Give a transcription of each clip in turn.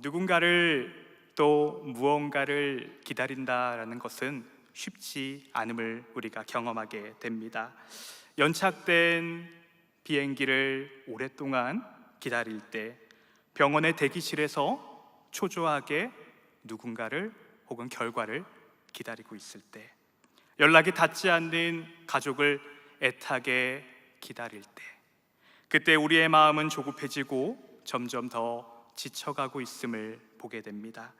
누군가를 또 무언가를 기다린다라는 것은 쉽지 않음을 우리가 경험하게 됩니다. 연착된 비행기를 오랫동안 기다릴 때, 병원의 대기실에서 초조하게 누군가를 혹은 결과를 기다리고 있을 때, 연락이 닿지 않는 가족을 애타게 기다릴 때, 그때 우리의 마음은 조급해지고 점점 더 지쳐가고 있음을 보게 됩니다.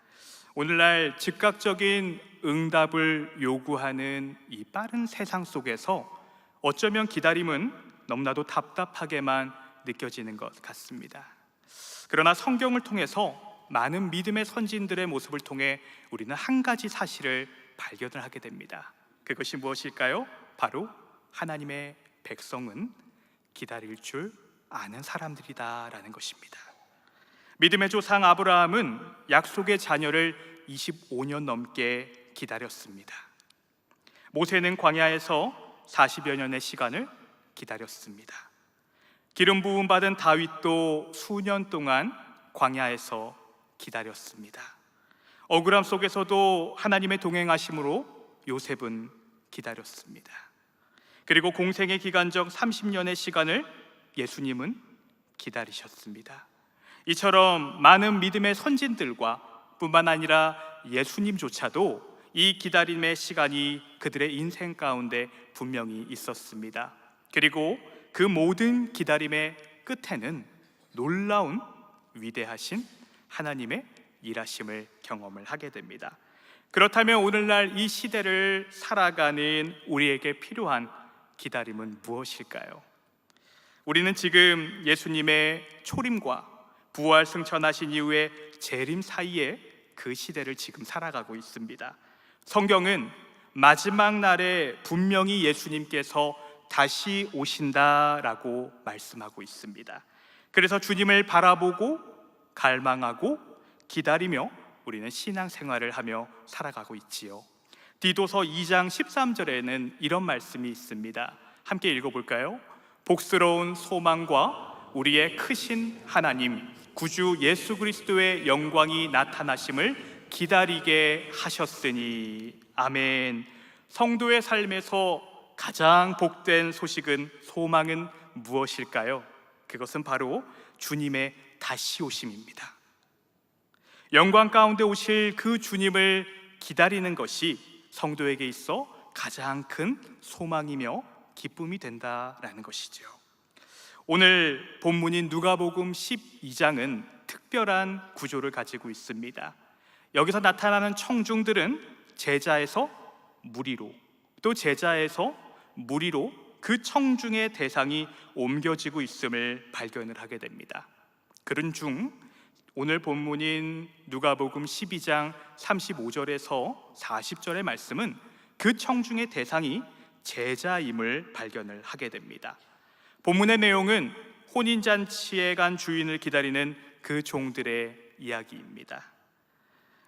오늘날 즉각적인 응답을 요구하는 이 빠른 세상 속에서 어쩌면 기다림은 너무나도 답답하게만 느껴지는 것 같습니다. 그러나 성경을 통해서 많은 믿음의 선진들의 모습을 통해 우리는 한 가지 사실을 발견을 하게 됩니다. 그것이 무엇일까요? 바로 하나님의 백성은 기다릴 줄 아는 사람들이다라는 것입니다. 믿음의 조상 아브라함은 약속의 자녀를 25년 넘게 기다렸습니다. 모세는 광야에서 40여 년의 시간을 기다렸습니다. 기름 부음 받은 다윗도 수년 동안 광야에서 기다렸습니다. 억울함 속에서도 하나님의 동행하심으로 요셉은 기다렸습니다. 그리고 공생의 기간적 30년의 시간을 예수님은 기다리셨습니다. 이처럼 많은 믿음의 선진들과 뿐만 아니라 예수님조차도 이 기다림의 시간이 그들의 인생 가운데 분명히 있었습니다. 그리고 그 모든 기다림의 끝에는 놀라운 위대하신 하나님의 일하심을 경험을 하게 됩니다. 그렇다면 오늘날 이 시대를 살아가는 우리에게 필요한 기다림은 무엇일까요? 우리는 지금 예수님의 초림과 부활 승천하신 이후에 재림 사이에 그 시대를 지금 살아가고 있습니다. 성경은 마지막 날에 분명히 예수님께서 다시 오신다라고 말씀하고 있습니다. 그래서 주님을 바라보고 갈망하고 기다리며 우리는 신앙생활을 하며 살아가고 있지요. 디도서 2장 13절에는 이런 말씀이 있습니다. 함께 읽어볼까요? 복스러운 소망과 우리의 크신 하나님 구주 예수 그리스도의 영광이 나타나심을 기다리게 하셨으니. 아멘. 성도의 삶에서 가장 복된 소식은, 소망은 무엇일까요? 그것은 바로 주님의 다시 오심입니다. 영광 가운데 오실 그 주님을 기다리는 것이 성도에게 있어 가장 큰 소망이며 기쁨이 된다라는 것이죠. 오늘 본문인 누가복음 12장은 특별한 구조를 가지고 있습니다. 여기서 나타나는 청중들은 제자에서 무리로, 또 제자에서 무리로 그 청중의 대상이 옮겨지고 있음을 발견을 하게 됩니다. 그런 중 오늘 본문인 누가복음 12장 35절에서 40절의 말씀은 그 청중의 대상이 제자임을 발견을 하게 됩니다. 본문의 내용은 혼인잔치에 간 주인을 기다리는 그 종들의 이야기입니다.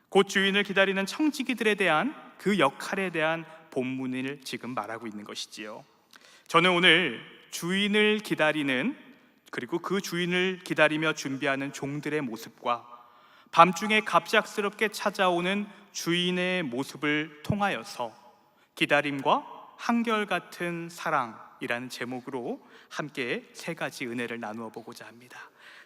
곧 주인을 기다리는 청지기들에 대한 그 역할에 대한 본문을 지금 말하고 있는 것이지요. 저는 오늘 주인을 기다리는, 그리고 그 주인을 기다리며 준비하는 종들의 모습과 밤중에 갑작스럽게 찾아오는 주인의 모습을 통하여서 기다림과 한결같은 사랑이라는 제목으로 함께 세 가지 은혜를 나누어 보고자 합니다.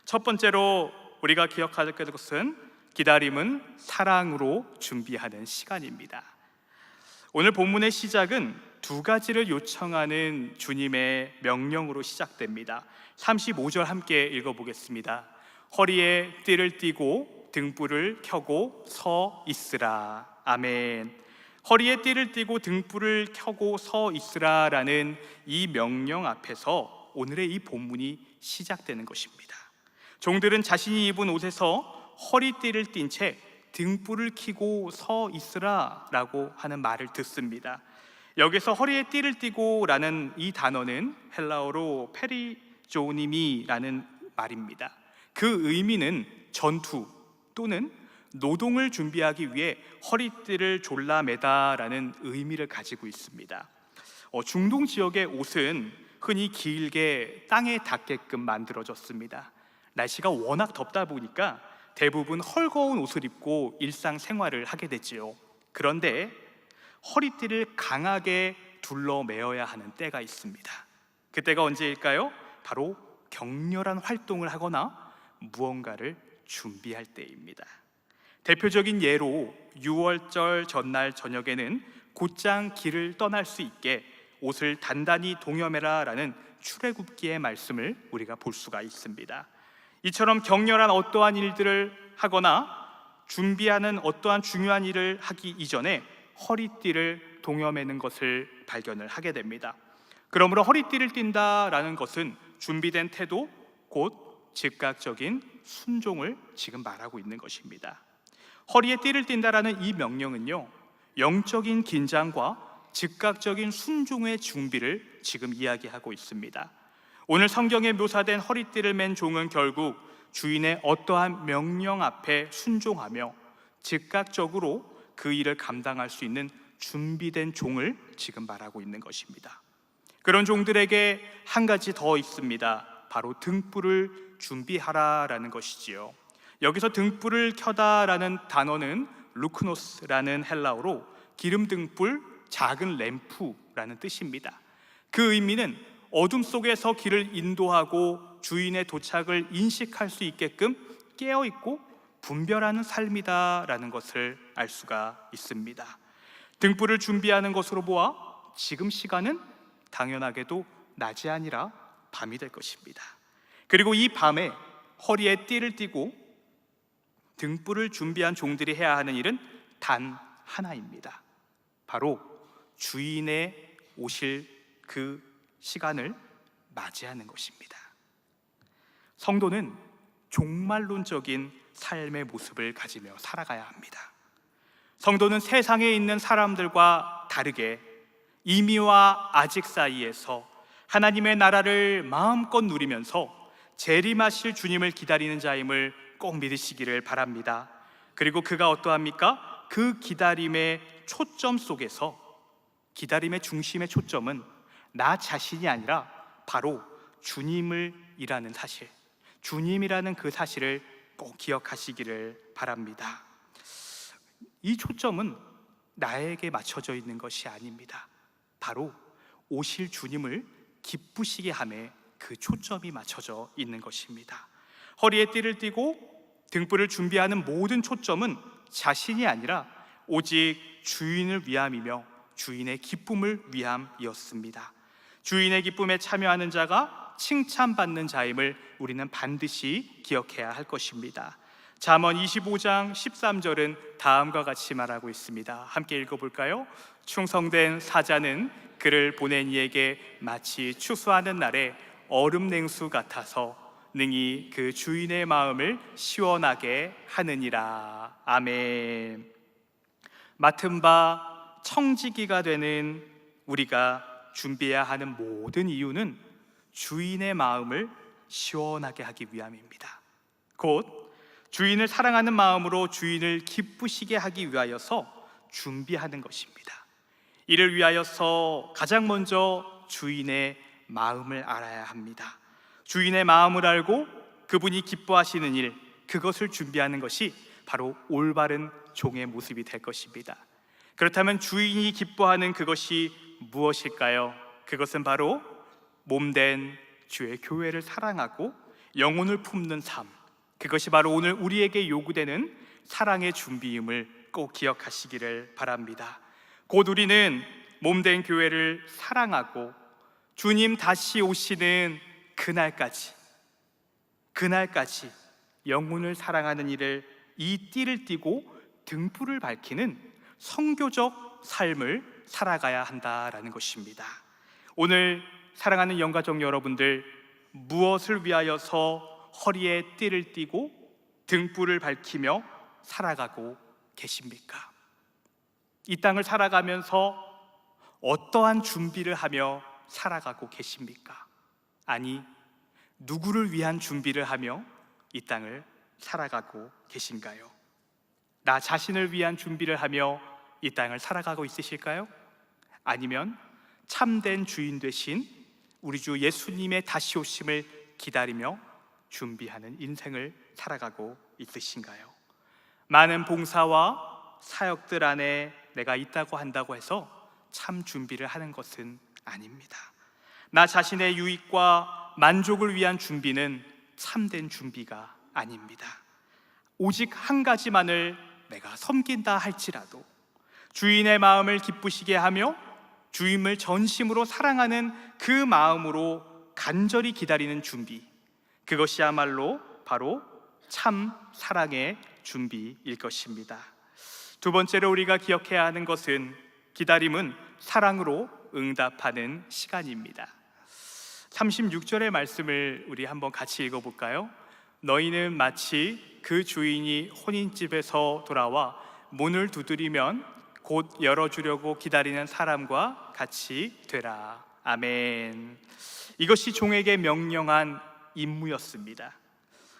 첫 번째로 우리가 기억할 것은 기다림은 사랑으로 준비하는 시간입니다. 오늘 본문의 시작은 두 가지를 요청하는 주님의 명령으로 시작됩니다. 35절 함께 읽어보겠습니다. 허리에 띠를 띠고 등불을 켜고 서 있으라. 아멘. 허리에 띠를 띠고 등불을 켜고 서 있으라라는 이 명령 앞에서 오늘의 이 본문이 시작되는 것입니다. 종들은 자신이 입은 옷에서 허리띠를 띈 채 등불을 켜고 서 있으라라고 하는 말을 듣습니다. 여기서 허리에 띠를 띠고 라는 이 단어는 헬라어로 페리조니미라는 말입니다. 그 의미는 전투 또는 노동을 준비하기 위해 허리띠를 졸라매다라는 의미를 가지고 있습니다. 중동 지역의 옷은 흔히 길게 땅에 닿게끔 만들어졌습니다. 날씨가 워낙 덥다 보니까 대부분 헐거운 옷을 입고 일상생활을 하게 되지요. 그런데 허리띠를 강하게 둘러매어야 하는 때가 있습니다. 그때가 언제일까요? 바로 격렬한 활동을 하거나 무언가를 준비할 때입니다. 대표적인 예로 6월절 전날 저녁에는 곧장 길을 떠날 수 있게 옷을 단단히 동여매라 라는 출애굽기의 말씀을 우리가 볼 수가 있습니다. 이처럼 격렬한 어떠한 일들을 하거나 준비하는 어떠한 중요한 일을 하기 이전에 허리띠를 동여매는 것을 발견을 하게 됩니다. 그러므로 허리띠를 띈다라는 것은 준비된 태도, 곧 즉각적인 순종을 지금 말하고 있는 것입니다. 허리에 띠를 띈다라는 이 명령은요, 영적인 긴장과 즉각적인 순종의 준비를 지금 이야기하고 있습니다. 오늘 성경에 묘사된 허리띠를 맨 종은 결국 주인의 어떠한 명령 앞에 순종하며 즉각적으로 그 일을 감당할 수 있는 준비된 종을 지금 말하고 있는 것입니다. 그런 종들에게 한 가지 더 있습니다. 바로 등불을 준비하라라는 것이지요. 여기서 등불을 켜다라는 단어는 루크노스라는 헬라어로 기름 등불, 작은 램프라는 뜻입니다. 그 의미는 어둠 속에서 길을 인도하고 주인의 도착을 인식할 수 있게끔 깨어있고 분별하는 삶이다라는 것을 알 수가 있습니다. 등불을 준비하는 것으로 보아 지금 시간은 당연하게도 낮이 아니라 밤이 될 것입니다. 그리고 이 밤에 허리에 띠를 띠고 등불을 준비한 종들이 해야 하는 일은 단 하나입니다. 바로 주인의 오실 그 시간을 맞이하는 것입니다. 성도는 종말론적인 삶의 모습을 가지며 살아가야 합니다. 성도는 세상에 있는 사람들과 다르게 이미와 아직 사이에서 하나님의 나라를 마음껏 누리면서 재림하실 주님을 기다리는 자임을 꼭 믿으시기를 바랍니다. 그리고 그가 어떠합니까? 그 기다림의 초점 속에서, 기다림의 중심의 초점은 나 자신이 아니라 바로 주님을 이라는 사실, 주님이라는 그 사실을 꼭 기억하시기를 바랍니다. 이 초점은 나에게 맞춰져 있는 것이 아닙니다. 바로 오실 주님을 기쁘시게 함에 그 초점이 맞춰져 있는 것입니다. 허리에 띠를 띠고 등불을 준비하는 모든 초점은 자신이 아니라 오직 주인을 위함이며 주인의 기쁨을 위함이었습니다. 주인의 기쁨에 참여하는 자가 칭찬받는 자임을 우리는 반드시 기억해야 할 것입니다. 잠언 25장 13절은 다음과 같이 말하고 있습니다. 함께 읽어볼까요? 충성된 사자는 그를 보낸 이에게 마치 추수하는 날에 얼음 냉수 같아서 능히 그 주인의 마음을 시원하게 하느니라. 아멘. 맡은 바 청지기가 되는 우리가 준비해야 하는 모든 이유는 주인의 마음을 시원하게 하기 위함입니다. 곧 주인을 사랑하는 마음으로 주인을 기쁘시게 하기 위하여서 준비하는 것입니다. 이를 위하여서 가장 먼저 주인의 마음을 알아야 합니다. 주인의 마음을 알고 그분이 기뻐하시는 일, 그것을 준비하는 것이 바로 올바른 종의 모습이 될 것입니다. 그렇다면 주인이 기뻐하는 그것이 무엇일까요? 그것은 바로 몸된 주의 교회를 사랑하고 영혼을 품는 삶, 그것이 바로 오늘 우리에게 요구되는 사랑의 준비임을 꼭 기억하시기를 바랍니다. 곧 우리는 몸된 교회를 사랑하고 주님 다시 오시는 그날까지 영혼을 사랑하는 일을, 이 띠를 띠고 등불을 밝히는 성교적 삶을 살아가야 한다라는 것입니다. 오늘 사랑하는 영가족 여러분들, 무엇을 위하여서 허리에 띠를 띠고 등불을 밝히며 살아가고 계십니까? 이 땅을 살아가면서 어떠한 준비를 하며 살아가고 계십니까? 아니, 누구를 위한 준비를 하며 이 땅을 살아가고 계신가요? 나 자신을 위한 준비를 하며 이 땅을 살아가고 있으실까요? 아니면 참된 주인 되신 우리 주 예수님의 다시 오심을 기다리며 준비하는 인생을 살아가고 있으신가요? 많은 봉사와 사역들 안에 내가 있다고 한다고 해서 참 준비를 하는 것은 아닙니다. 나 자신의 유익과 만족을 위한 준비는 참된 준비가 아닙니다. 오직 한 가지만을 내가 섬긴다 할지라도 주인의 마음을 기쁘시게 하며 주임을 전심으로 사랑하는 그 마음으로 간절히 기다리는 준비, 그것이야말로 바로 참 사랑의 준비일 것입니다. 두 번째로 우리가 기억해야 하는 것은 기다림은 사랑으로 응답하는 시간입니다. 36절의 말씀을 우리 한번 같이 읽어볼까요? 너희는 마치 그 주인이 혼인집에서 돌아와 문을 두드리면 곧 열어주려고 기다리는 사람과 같이 되라. 아멘. 이것이 종에게 명령한 임무였습니다.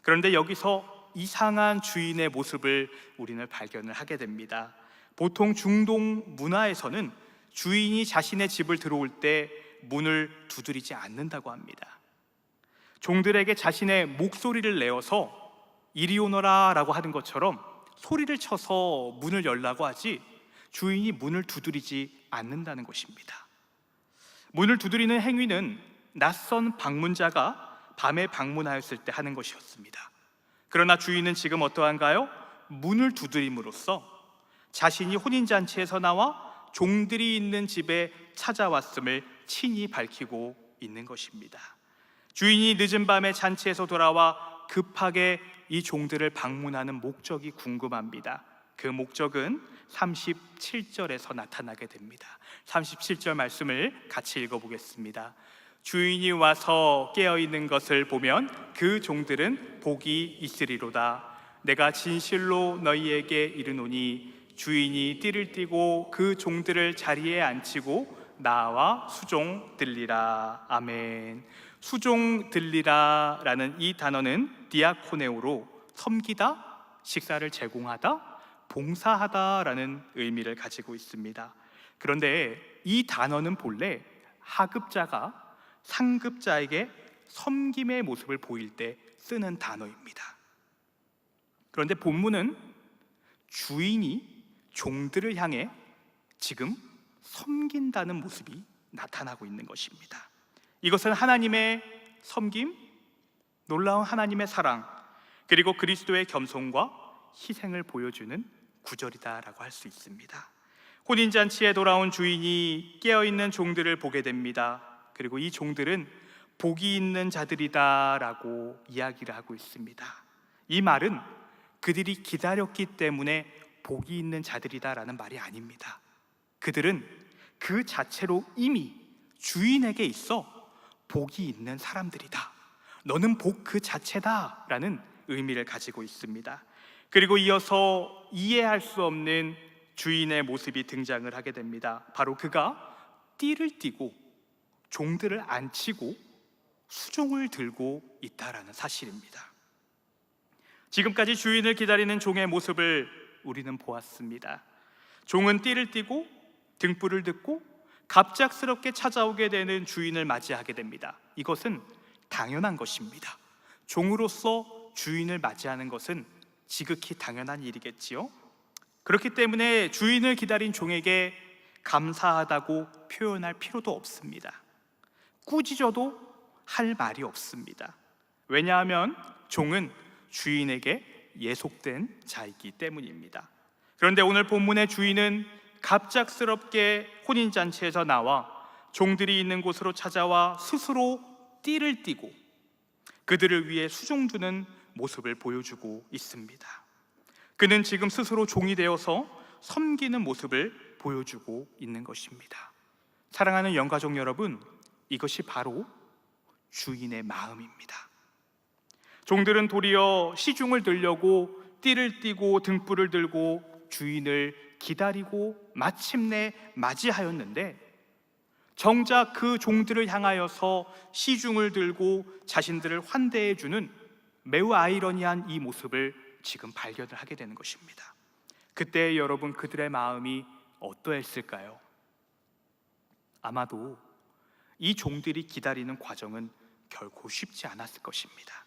그런데 여기서 이상한 주인의 모습을 우리는 발견을 하게 됩니다. 보통 중동 문화에서는 주인이 자신의 집을 들어올 때 문을 두드리지 않는다고 합니다. 종들에게 자신의 목소리를 내어서 이리 오너라 라고 하는 것처럼 소리를 쳐서 문을 열라고 하지 주인이 문을 두드리지 않는다는 것입니다. 문을 두드리는 행위는 낯선 방문자가 밤에 방문하였을 때 하는 것이었습니다. 그러나 주인은 지금 어떠한가요? 문을 두드림으로써 자신이 혼인잔치에서 나와 종들이 있는 집에 찾아왔음을 친히 밝히고 있는 것입니다. 주인이 늦은 밤에 잔치에서 돌아와 급하게 이 종들을 방문하는 목적이 궁금합니다. 그 목적은 37절에서 나타나게 됩니다. 37절 말씀을 같이 읽어보겠습니다. 주인이 와서 깨어있는 것을 보면 그 종들은 복이 있으리로다. 내가 진실로 너희에게 이르노니 주인이 띠를 띠고 그 종들을 자리에 앉히고 나와 수종 들리라. 아멘. 수종 들리라 라는 이 단어는 디아코네오로 섬기다, 식사를 제공하다, 봉사하다 라는 의미를 가지고 있습니다. 그런데 이 단어는 본래 하급자가 상급자에게 섬김의 모습을 보일 때 쓰는 단어입니다. 그런데 본문은 주인이 종들을 향해 지금 섬긴다는 모습이 나타나고 있는 것입니다. 이것은 하나님의 섬김, 놀라운 하나님의 사랑, 그리고 그리스도의 겸손과 희생을 보여주는 구절이다라고 할 수 있습니다. 혼인잔치에 돌아온 주인이 깨어있는 종들을 보게 됩니다. 그리고 이 종들은 복이 있는 자들이다라고 이야기를 하고 있습니다. 이 말은 그들이 기다렸기 때문에 복이 있는 자들이다라는 말이 아닙니다. 그들은 그 자체로 이미 주인에게 있어 복이 있는 사람들이다. 너는 복 그 자체다라는 의미를 가지고 있습니다. 그리고 이어서 이해할 수 없는 주인의 모습이 등장을 하게 됩니다. 바로 그가 띠를 띠고 종들을 앉히고 수종을 들고 있다라는 사실입니다. 지금까지 주인을 기다리는 종의 모습을 우리는 보았습니다. 종은 띠를 띠고 등불을 듣고 갑작스럽게 찾아오게 되는 주인을 맞이하게 됩니다. 이것은 당연한 것입니다. 종으로서 주인을 맞이하는 것은 지극히 당연한 일이겠지요. 그렇기 때문에 주인을 기다린 종에게 감사하다고 표현할 필요도 없습니다. 꾸짖어도 할 말이 없습니다. 왜냐하면 종은 주인에게 예속된 자이기 때문입니다. 그런데 오늘 본문의 주인은 갑작스럽게 혼인잔치에서 나와 종들이 있는 곳으로 찾아와 스스로 띠를 띠고 그들을 위해 수종두는 모습을 보여주고 있습니다. 그는 지금 스스로 종이 되어서 섬기는 모습을 보여주고 있는 것입니다. 사랑하는 영가족 여러분, 이것이 바로 주인의 마음입니다. 종들은 도리어 시중을 들려고 띠를 띠고 등불을 들고 주인을 기다리고 마침내 맞이하였는데 정작 그 종들을 향하여서 시중을 들고 자신들을 환대해주는 매우 아이러니한 이 모습을 지금 발견을 하게 되는 것입니다. 그때 여러분, 그들의 마음이 어떠했을까요? 아마도 이 종들이 기다리는 과정은 결코 쉽지 않았을 것입니다.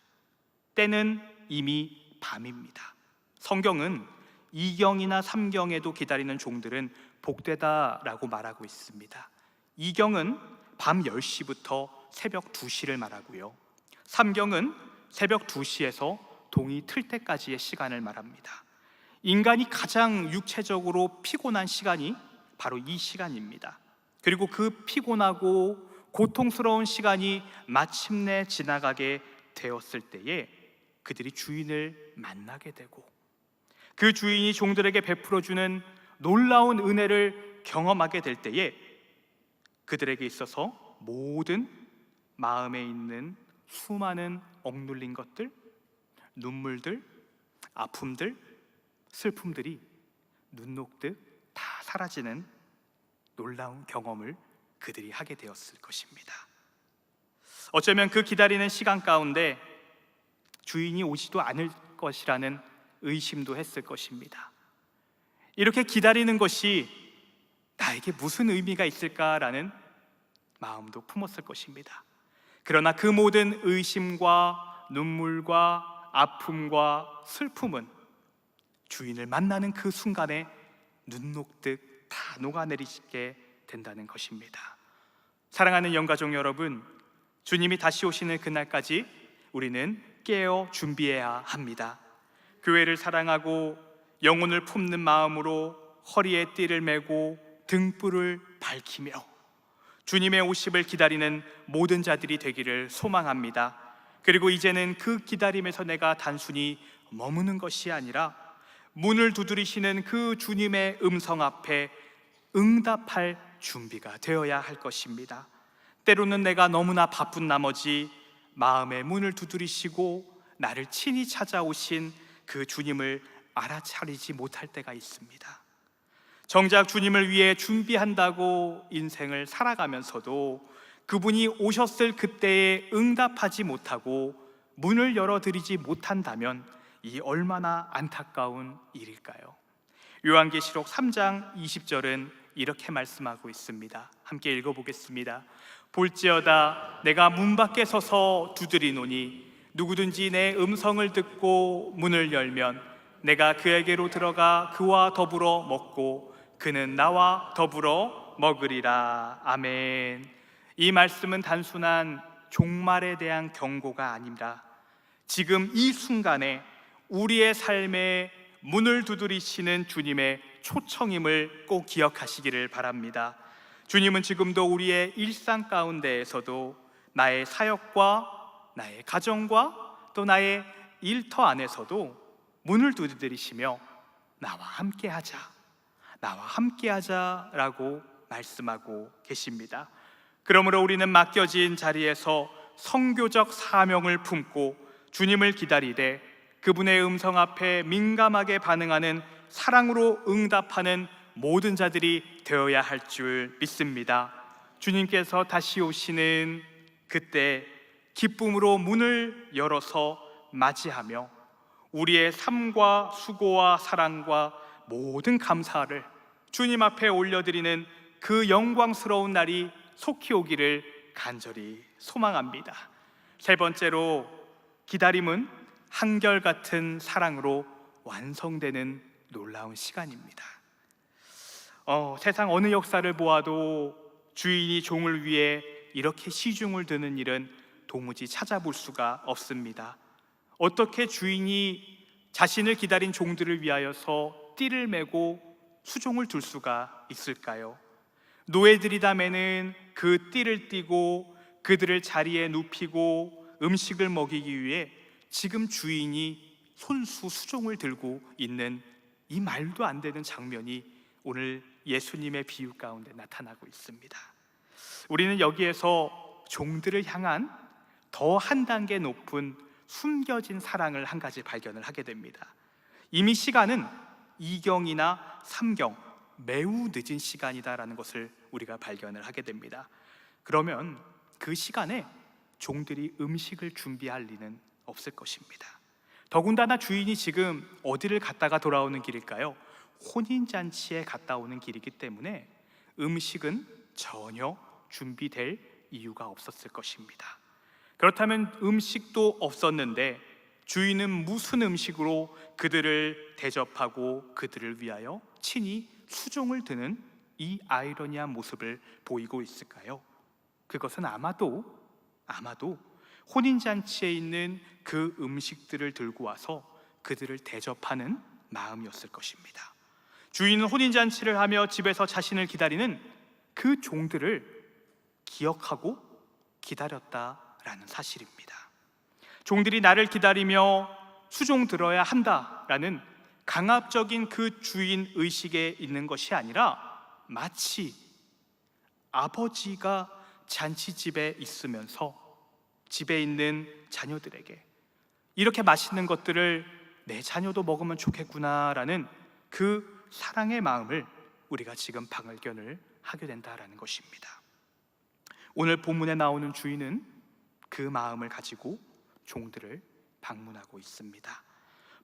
때는 이미 밤입니다. 성경은 2경이나 3경에도 기다리는 종들은 복되다라고 말하고 있습니다. 2경은 밤 10시부터 새벽 2시를 말하고요, 3경은 새벽 2시에서 동이 틀 때까지의 시간을 말합니다. 인간이 가장 육체적으로 피곤한 시간이 바로 이 시간입니다. 그리고 그 피곤하고 고통스러운 시간이 마침내 지나가게 되었을 때에 그들이 주인을 만나게 되고, 그 주인이 종들에게 베풀어주는 놀라운 은혜를 경험하게 될 때에 그들에게 있어서 모든 마음에 있는 수많은 억눌린 것들, 눈물들, 아픔들, 슬픔들이 눈 녹듯 다 사라지는 놀라운 경험을 그들이 하게 되었을 것입니다. 어쩌면 그 기다리는 시간 가운데 주인이 오지도 않을 것이라는 의심도 했을 것입니다. 이렇게 기다리는 것이 나에게 무슨 의미가 있을까라는 마음도 품었을 것입니다. 그러나 그 모든 의심과 눈물과 아픔과 슬픔은 주인을 만나는 그 순간에 눈 녹듯 다 녹아내리게 된다는 것입니다. 사랑하는 영가족 여러분, 주님이 다시 오시는 그날까지 우리는 깨어 준비해야 합니다. 교회를 사랑하고 영혼을 품는 마음으로 허리에 띠를 메고 등불을 밝히며 주님의 오심을 기다리는 모든 자들이 되기를 소망합니다. 그리고 이제는 그 기다림에서 내가 단순히 머무는 것이 아니라 문을 두드리시는 그 주님의 음성 앞에 응답할 준비가 되어야 할 것입니다. 때로는 내가 너무나 바쁜 나머지 마음의 문을 두드리시고 나를 친히 찾아오신 그 주님을 알아차리지 못할 때가 있습니다. 정작 주님을 위해 준비한다고 인생을 살아가면서도 그분이 오셨을 그때에 응답하지 못하고 문을 열어드리지 못한다면 이 얼마나 안타까운 일일까요? 요한계시록 3장 20절은 이렇게 말씀하고 있습니다. 함께 읽어보겠습니다. 볼지어다 내가 문 밖에 서서 두드리노니 누구든지 내 음성을 듣고 문을 열면 내가 그에게로 들어가 그와 더불어 먹고 그는 나와 더불어 먹으리라. 아멘. 이 말씀은 단순한 종말에 대한 경고가 아닙니다. 지금 이 순간에 우리의 삶에 문을 두드리시는 주님의 초청임을 꼭 기억하시기를 바랍니다. 주님은 지금도 우리의 일상 가운데에서도 나의 사역과 나의 가정과 또 나의 일터 안에서도 문을 두드리시며 나와 함께하자, 나와 함께하자라고 말씀하고 계십니다. 그러므로 우리는 맡겨진 자리에서 선교적 사명을 품고 주님을 기다리되 그분의 음성 앞에 민감하게 반응하는 사랑으로 응답하는 모든 자들이 되어야 할 줄 믿습니다. 주님께서 다시 오시는 그때 기쁨으로 문을 열어서 맞이하며 우리의 삶과 수고와 사랑과 모든 감사를 주님 앞에 올려드리는 그 영광스러운 날이 속히 오기를 간절히 소망합니다. 세 번째로, 기다림은 한결같은 사랑으로 완성되는 놀라운 시간입니다. 세상 어느 역사를 보아도 주인이 종을 위해 이렇게 시중을 드는 일은 도무지 찾아볼 수가 없습니다. 어떻게 주인이 자신을 기다린 종들을 위하여서 띠를 메고 수종을 둘 수가 있을까요? 노예들이다매는 그 띠를 띠고 그들을 자리에 눕히고 음식을 먹이기 위해 지금 주인이 손수 수종을 들고 있는 이 말도 안 되는 장면이 오늘 예수님의 비유 가운데 나타나고 있습니다. 우리는 여기에서 종들을 향한 더 한 단계 높은 숨겨진 사랑을 한 가지 발견을 하게 됩니다. 이미 시간은 2경이나 3경, 매우 늦은 시간이다라는 것을 우리가 발견을 하게 됩니다. 그러면 그 시간에 종들이 음식을 준비할 리는 없을 것입니다. 더군다나 주인이 지금 어디를 갔다가 돌아오는 길일까요? 혼인잔치에 갔다 오는 길이기 때문에 음식은 전혀 준비될 이유가 없었을 것입니다. 그렇다면 음식도 없었는데 주인은 무슨 음식으로 그들을 대접하고 그들을 위하여 친히 수종을 드는 이 아이러니한 모습을 보이고 있을까요? 그것은 아마도 혼인잔치에 있는 그 음식들을 들고 와서 그들을 대접하는 마음이었을 것입니다. 주인은 혼인잔치를 하며 집에서 자신을 기다리는 그 종들을 기억하고 기다렸다라는 사실입니다. 종들이 나를 기다리며 수종 들어야 한다라는 강압적인 그 주인 의식에 있는 것이 아니라 마치 아버지가 잔치집에 있으면서 집에 있는 자녀들에게 이렇게 맛있는 것들을 내 자녀도 먹으면 좋겠구나라는 그 사랑의 마음을 우리가 지금 발견을 하게 된다라는 것입니다. 오늘 본문에 나오는 주인은 그 마음을 가지고 종들을 방문하고 있습니다.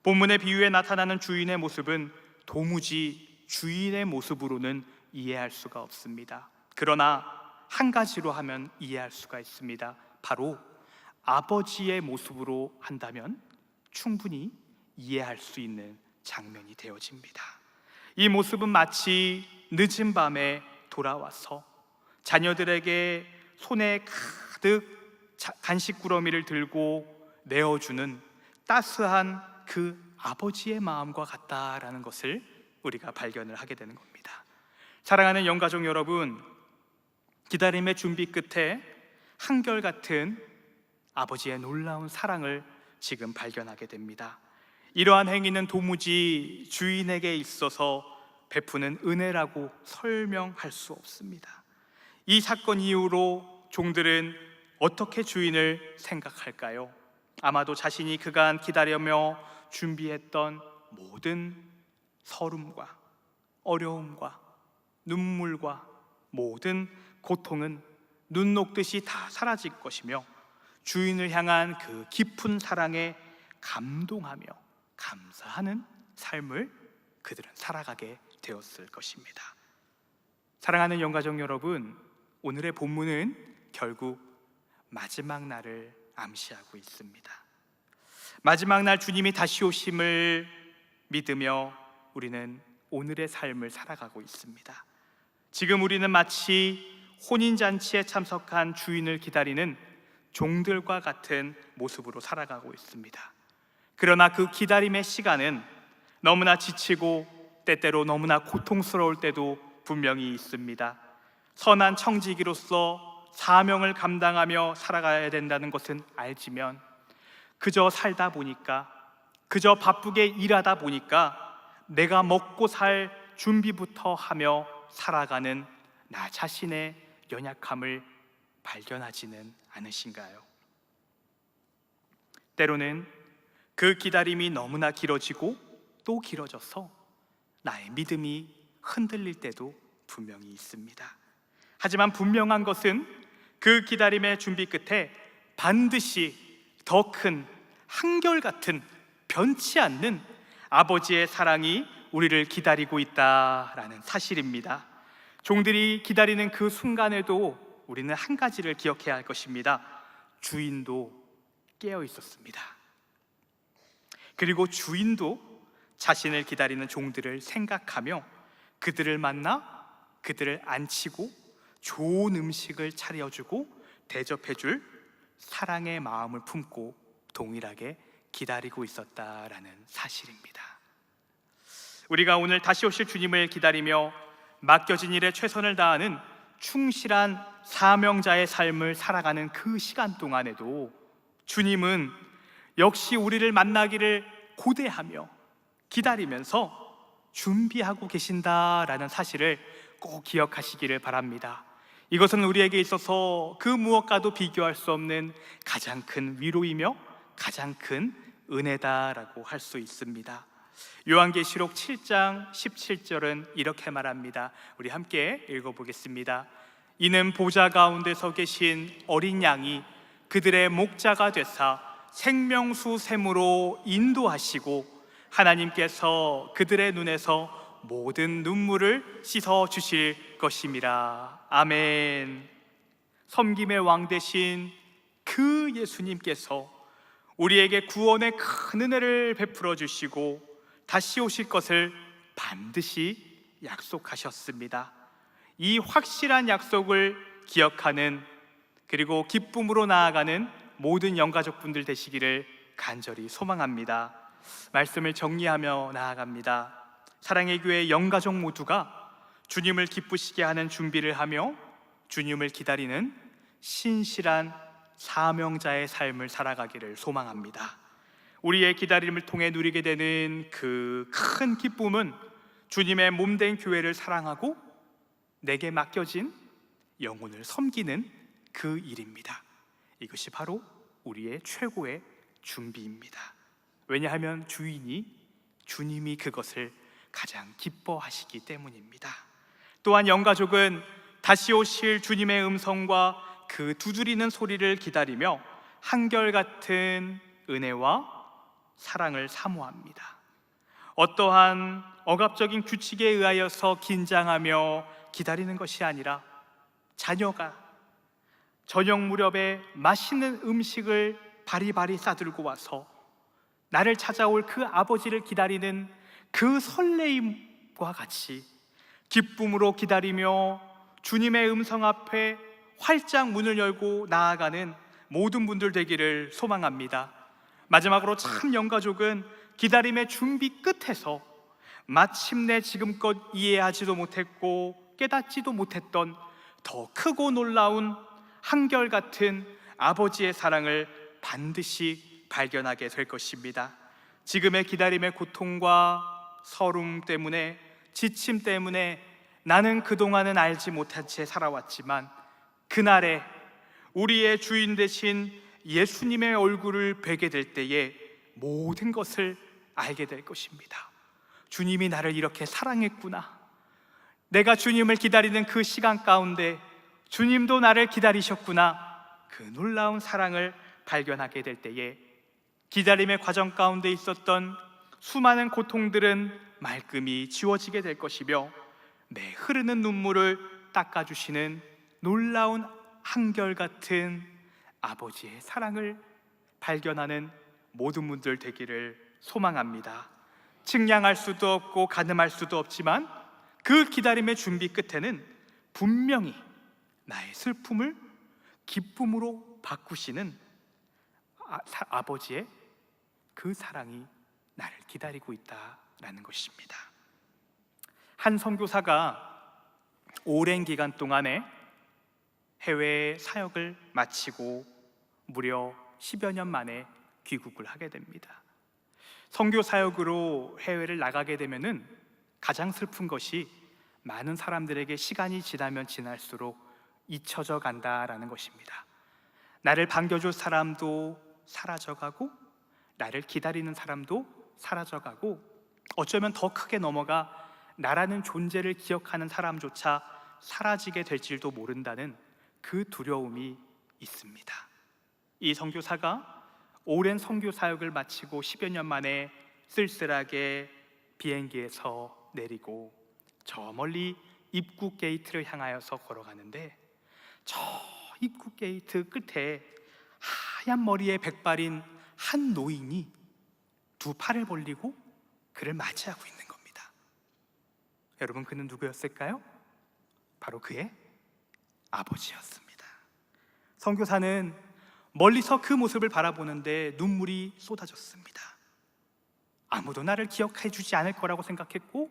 본문의 비유에 나타나는 주인의 모습은 도무지 주인의 모습으로는 이해할 수가 없습니다. 그러나 한 가지로 하면 이해할 수가 있습니다. 바로 아버지의 모습으로 한다면 충분히 이해할 수 있는 장면이 되어집니다. 이 모습은 마치 늦은 밤에 돌아와서 자녀들에게 손에 가득 간식 꾸러미를 들고 내어주는 따스한 그 아버지의 마음과 같다라는 것을 우리가 발견을 하게 되는 겁니다. 사랑하는 영가족 여러분, 기다림의 준비 끝에 한결같은 아버지의 놀라운 사랑을 지금 발견하게 됩니다. 이러한 행위는 도무지 주인에게 있어서 베푸는 은혜라고 설명할 수 없습니다. 이 사건 이후로 종들은 어떻게 주인을 생각할까요? 아마도 자신이 그간 기다리며 준비했던 모든 서름과 어려움과 눈물과 모든 고통은 눈 녹듯이 다 사라질 것이며 주인을 향한 그 깊은 사랑에 감동하며 감사하는 삶을 그들은 살아가게 되었을 것입니다. 사랑하는 영가족 여러분, 오늘의 본문은 결국 마지막 날을 암시하고 있습니다. 마지막 날 주님이 다시 오심을 믿으며 우리는 오늘의 삶을 살아가고 있습니다. 지금 우리는 마치 혼인잔치에 참석한 주인을 기다리는 종들과 같은 모습으로 살아가고 있습니다. 그러나 그 기다림의 시간은 너무나 지치고 때때로 너무나 고통스러울 때도 분명히 있습니다. 선한 청지기로서 사명을 감당하며 살아가야 된다는 것은 알지만 그저 살다 보니까, 그저 바쁘게 일하다 보니까 내가 먹고 살 준비부터 하며 살아가는 나 자신의 연약함을 발견하지는 않으신가요? 때로는 그 기다림이 너무나 길어지고 또 길어져서 나의 믿음이 흔들릴 때도 분명히 있습니다. 하지만 분명한 것은 그 기다림의 준비 끝에 반드시 더 큰 한결같은 변치 않는 아버지의 사랑이 우리를 기다리고 있다라는 사실입니다. 종들이 기다리는 그 순간에도 우리는 한 가지를 기억해야 할 것입니다. 주인도 깨어 있었습니다. 그리고 주인도 자신을 기다리는 종들을 생각하며 그들을 만나 그들을 안치고 좋은 음식을 차려주고 대접해줄 사랑의 마음을 품고 동일하게 기다리고 있었다라는 사실입니다. 우리가 오늘 다시 오실 주님을 기다리며 맡겨진 일에 최선을 다하는 충실한 사명자의 삶을 살아가는 그 시간 동안에도 주님은 역시 우리를 만나기를 고대하며 기다리면서 준비하고 계신다라는 사실을 꼭 기억하시기를 바랍니다. 이것은 우리에게 있어서 그 무엇과도 비교할 수 없는 가장 큰 위로이며 가장 큰 은혜다라고 할 수 있습니다. 요한계시록 7장 17절은 이렇게 말합니다. 우리 함께 읽어보겠습니다. 이는 보좌 가운데 서 계신 어린 양이 그들의 목자가 되사 생명수 샘으로 인도하시고 하나님께서 그들의 눈에서 모든 눈물을 씻어 주실 것임이라. 아멘. 섬김의 왕 되신 그 예수님께서 우리에게 구원의 큰 은혜를 베풀어 주시고 다시 오실 것을 반드시 약속하셨습니다. 이 확실한 약속을 기억하는, 그리고 기쁨으로 나아가는 모든 영가족분들 되시기를 간절히 소망합니다. 말씀을 정리하며 나아갑니다. 사랑의 교회 영가족 모두가 주님을 기쁘시게 하는 준비를 하며 주님을 기다리는 신실한 사명자의 삶을 살아가기를 소망합니다. 우리의 기다림을 통해 누리게 되는 그 큰 기쁨은 주님의 몸된 교회를 사랑하고 내게 맡겨진 영혼을 섬기는 그 일입니다. 이것이 바로 우리의 최고의 준비입니다. 왜냐하면 주님이 그것을 가장 기뻐하시기 때문입니다. 또한 영가족은 다시 오실 주님의 음성과 그 두드리는 소리를 기다리며 한결같은 은혜와 사랑을 사모합니다. 어떠한 억압적인 규칙에 의하여서 긴장하며 기다리는 것이 아니라 자녀가 저녁 무렵에 맛있는 음식을 바리바리 싸들고 와서 나를 찾아올 그 아버지를 기다리는 그 설레임과 같이 기쁨으로 기다리며 주님의 음성 앞에 활짝 문을 열고 나아가는 모든 분들 되기를 소망합니다. 마지막으로 참 영가족은 기다림의 준비 끝에서 마침내 지금껏 이해하지도 못했고 깨닫지도 못했던 더 크고 놀라운 한결같은 아버지의 사랑을 반드시 발견하게 될 것입니다. 지금의 기다림의 고통과 서름 때문에, 지침 때문에 나는 그동안은 알지 못한 채 살아왔지만 그날에 우리의 주인 되신 예수님의 얼굴을 뵈게 될 때에 모든 것을 알게 될 것입니다. 주님이 나를 이렇게 사랑했구나. 내가 주님을 기다리는 그 시간 가운데 주님도 나를 기다리셨구나. 그 놀라운 사랑을 발견하게 될 때에 기다림의 과정 가운데 있었던 수많은 고통들은 말끔히 지워지게 될 것이며 내 흐르는 눈물을 닦아주시는 놀라운 한결같은 아버지의 사랑을 발견하는 모든 분들 되기를 소망합니다. 측량할 수도 없고 가늠할 수도 없지만 그 기다림의 준비 끝에는 분명히 나의 슬픔을 기쁨으로 바꾸시는 아버지의 그 사랑이 나를 기다리고 있다라는 것입니다. 한 선교사가 오랜 기간 동안에 해외 사역을 마치고 무려 10여 년 만에 귀국을 하게 됩니다. 선교 사역으로 해외를 나가게 되면은 가장 슬픈 것이 많은 사람들에게 시간이 지나면 지날수록 잊혀져 간다라는 것입니다. 나를 반겨줄 사람도 사라져가고 나를 기다리는 사람도 사라져가고 어쩌면 더 크게 넘어가 나라는 존재를 기억하는 사람조차 사라지게 될지도 모른다는 그 두려움이 있습니다. 이 선교사가 오랜 선교 사역을 마치고 10여 년 만에 쓸쓸하게 비행기에서 내리고 저 멀리 입국 게이트를 향하여서 걸어가는데 저 입국 게이트 끝에 하얀 머리에 백발인 한 노인이 두 팔을 벌리고 그를 맞이하고 있는 겁니다. 여러분, 그는 누구였을까요? 바로 그의 아버지였습니다. 선교사는 멀리서 그 모습을 바라보는데 눈물이 쏟아졌습니다. 아무도 나를 기억해 주지 않을 거라고 생각했고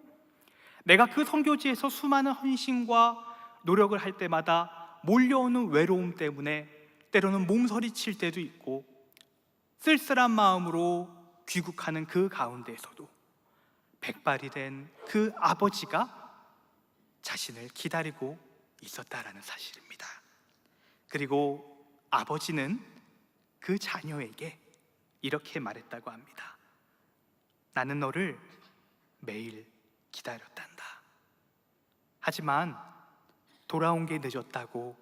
내가 그 선교지에서 수많은 헌신과 노력을 할 때마다 몰려오는 외로움 때문에 때로는 몸서리칠 때도 있고 쓸쓸한 마음으로 귀국하는 그 가운데에서도 백발이 된 그 아버지가 자신을 기다리고 있었다라는 사실입니다. 그리고 아버지는 그 자녀에게 이렇게 말했다고 합니다. 나는 너를 매일 기다렸단다. 하지만 돌아온 게 늦었다고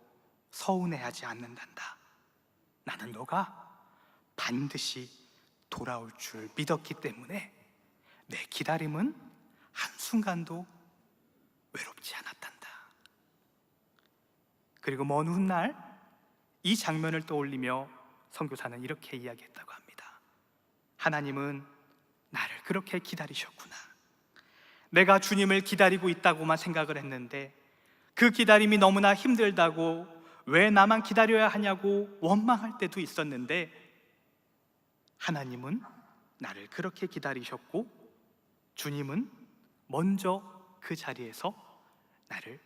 서운해하지 않는단다. 나는 너가 반드시 돌아올 줄 믿었기 때문에 내 기다림은 한순간도 외롭지 않았단다. 그리고 먼 훗날 이 장면을 떠올리며 선교사는 이렇게 이야기했다고 합니다. 하나님은 나를 그렇게 기다리셨구나. 내가 주님을 기다리고 있다고만 생각을 했는데 그 기다림이 너무나 힘들다고, 왜 나만 기다려야 하냐고 원망할 때도 있었는데, 하나님은 나를 그렇게 기다리셨고 주님은 먼저 그 자리에서 나를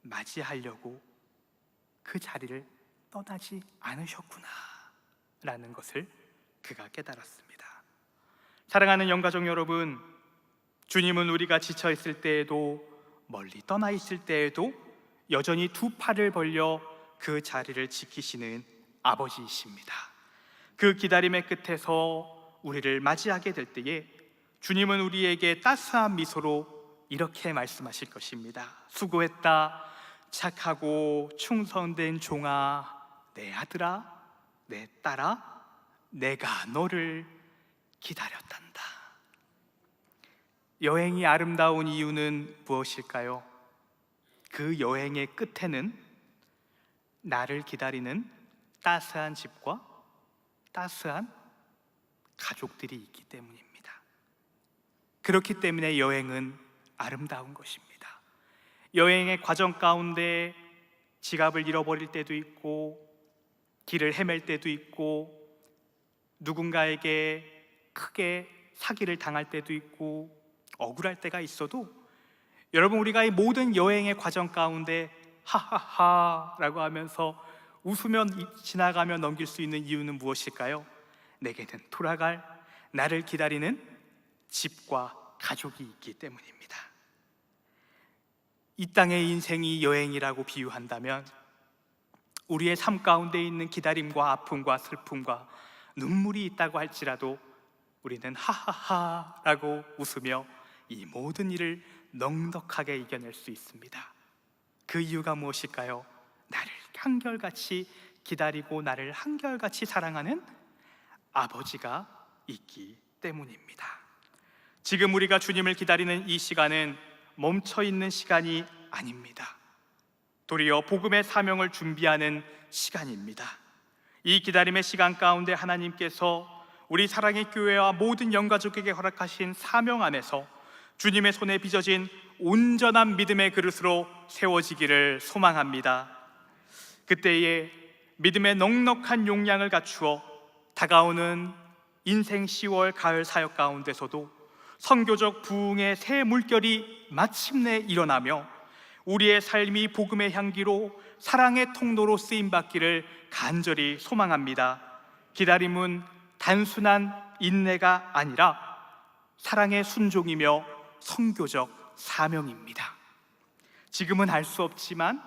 맞이하려고 그 자리를 떠나지 않으셨구나 라는 것을 그가 깨달았습니다. 사랑하는 영가족 여러분, 주님은 우리가 지쳐 있을 때에도, 멀리 떠나 있을 때에도 여전히 두 팔을 벌려 그 자리를 지키시는 아버지이십니다. 그 기다림의 끝에서 우리를 맞이하게 될 때에 주님은 우리에게 따스한 미소로 이렇게 말씀하실 것입니다. 수고했다, 착하고 충성된 종아, 내 아들아, 내 딸아, 내가 너를 기다렸단다. 여행이 아름다운 이유는 무엇일까요? 그 여행의 끝에는 나를 기다리는 따스한 집과 따스한 가족들이 있기 때문입니다. 그렇기 때문에 여행은 아름다운 것입니다. 여행의 과정 가운데 지갑을 잃어버릴 때도 있고, 길을 헤맬 때도 있고, 누군가에게 크게 사기를 당할 때도 있고, 억울할 때가 있어도, 여러분, 우리가 이 모든 여행의 과정 가운데 하하하 라고 하면서 웃으며 지나가며 넘길 수 있는 이유는 무엇일까요? 내게는 돌아갈, 나를 기다리는 집과 가족이 있기 때문입니다. 이 땅의 인생이 여행이라고 비유한다면 우리의 삶 가운데 있는 기다림과 아픔과 슬픔과 눈물이 있다고 할지라도 우리는 하하하 라고 웃으며 이 모든 일을 넉넉하게 이겨낼 수 있습니다. 그 이유가 무엇일까요? 나를 한결같이 기다리고 나를 한결같이 사랑하는 아버지가 있기 때문입니다. 지금 우리가 주님을 기다리는 이 시간은 멈춰있는 시간이 아닙니다. 도리어 복음의 사명을 준비하는 시간입니다. 이 기다림의 시간 가운데 하나님께서 우리 사랑의 교회와 모든 영가족에게 허락하신 사명 안에서 주님의 손에 빚어진 온전한 믿음의 그릇으로 세워지기를 소망합니다. 그때에 믿음의 넉넉한 용량을 갖추어 다가오는 인생 10월 가을 사역 가운데서도 선교적 부흥의 새 물결이 마침내 일어나며 우리의 삶이 복음의 향기로 사랑의 통로로 쓰임받기를 간절히 소망합니다. 기다림은 단순한 인내가 아니라 사랑의 순종이며 선교적 사명입니다. 지금은 알 수 없지만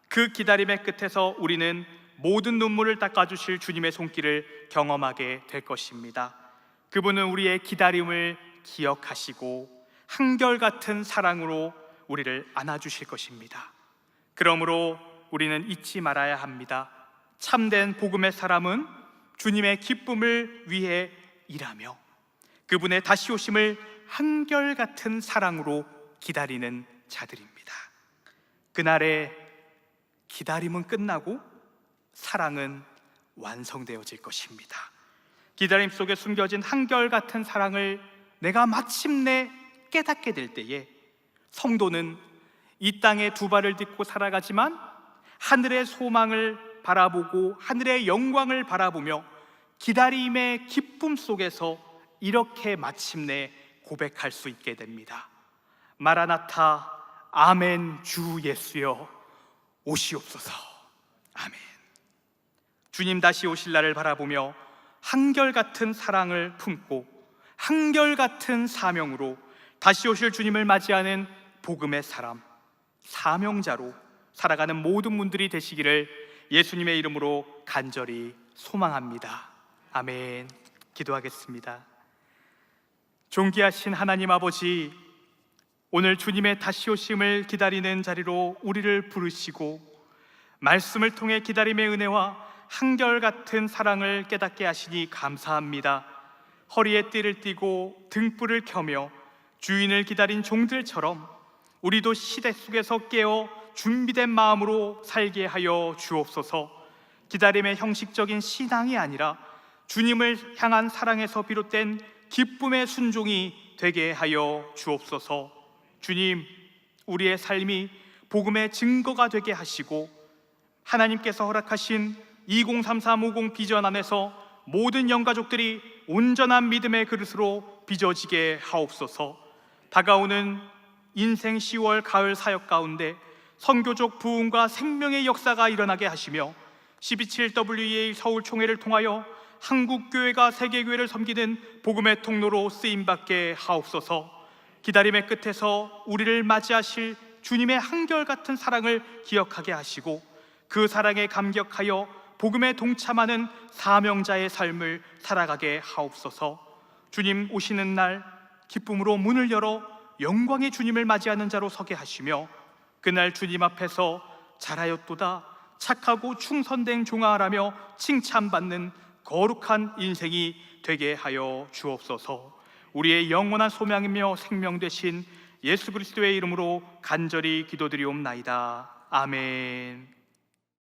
그 기다림의 끝에서 우리는 모든 눈물을 닦아주실 주님의 손길을 경험하게 될 것입니다. 그분은 우리의 기다림을 기억하시고 한결같은 사랑으로 우리를 안아주실 것입니다. 그러므로 우리는 잊지 말아야 합니다. 참된 복음의 사람은 주님의 기쁨을 위해 일하며 그분의 다시 오심을 한결같은 사랑으로 기다리는 자들입니다. 그날의 기다림은 끝나고 사랑은 완성되어질 것입니다. 기다림 속에 숨겨진 한결같은 사랑을 내가 마침내 깨닫게 될 때에 성도는 이 땅에 두 발을 딛고 살아가지만 하늘의 소망을 바라보고 하늘의 영광을 바라보며 기다림의 기쁨 속에서 이렇게 마침내 고백할 수 있게 됩니다. 마라나타, 아멘. 주 예수여 오시옵소서. 아멘. 주님 다시 오실 날을 바라보며 한결같은 사랑을 품고 한결같은 사명으로 다시 오실 주님을 맞이하는 복음의 사람, 사명자로 살아가는 모든 분들이 되시기를 예수님의 이름으로 간절히 소망합니다. 아멘. 기도하겠습니다. 존귀하신 하나님 아버지, 오늘 주님의 다시 오심을 기다리는 자리로 우리를 부르시고 말씀을 통해 기다림의 은혜와 한결같은 사랑을 깨닫게 하시니 감사합니다. 허리에 띠를 띠고 등불을 켜며 주인을 기다린 종들처럼 우리도 시대 속에서 깨어 준비된 마음으로 살게 하여 주옵소서. 기다림의 형식적인 신앙이 아니라 주님을 향한 사랑에서 비롯된 기쁨의 순종이 되게 하여 주옵소서. 주님, 우리의 삶이 복음의 증거가 되게 하시고 하나님께서 허락하신 203350 비전 안에서 모든 영가족들이 온전한 믿음의 그릇으로 빚어지게 하옵소서. 다가오는 인생 10월 가을 사역 가운데 선교적 부흥과 생명의 역사가 일어나게 하시며 127WEA 서울 총회를 통하여 한국교회가 세계교회를 섬기는 복음의 통로로 쓰임받게 하옵소서. 기다림의 끝에서 우리를 맞이하실 주님의 한결같은 사랑을 기억하게 하시고 그 사랑에 감격하여 복음에 동참하는 사명자의 삶을 살아가게 하옵소서. 주님 오시는 날 기쁨으로 문을 열어 영광의 주님을 맞이하는 자로 서게 하시며 그날 주님 앞에서 잘하였도다 착하고 충성된 종아라며 칭찬받는 거룩한 인생이 되게 하여 주옵소서. 우리의 영원한 소망이며 생명 되신 예수 그리스도의 이름으로 간절히 기도드리옵나이다. 아멘.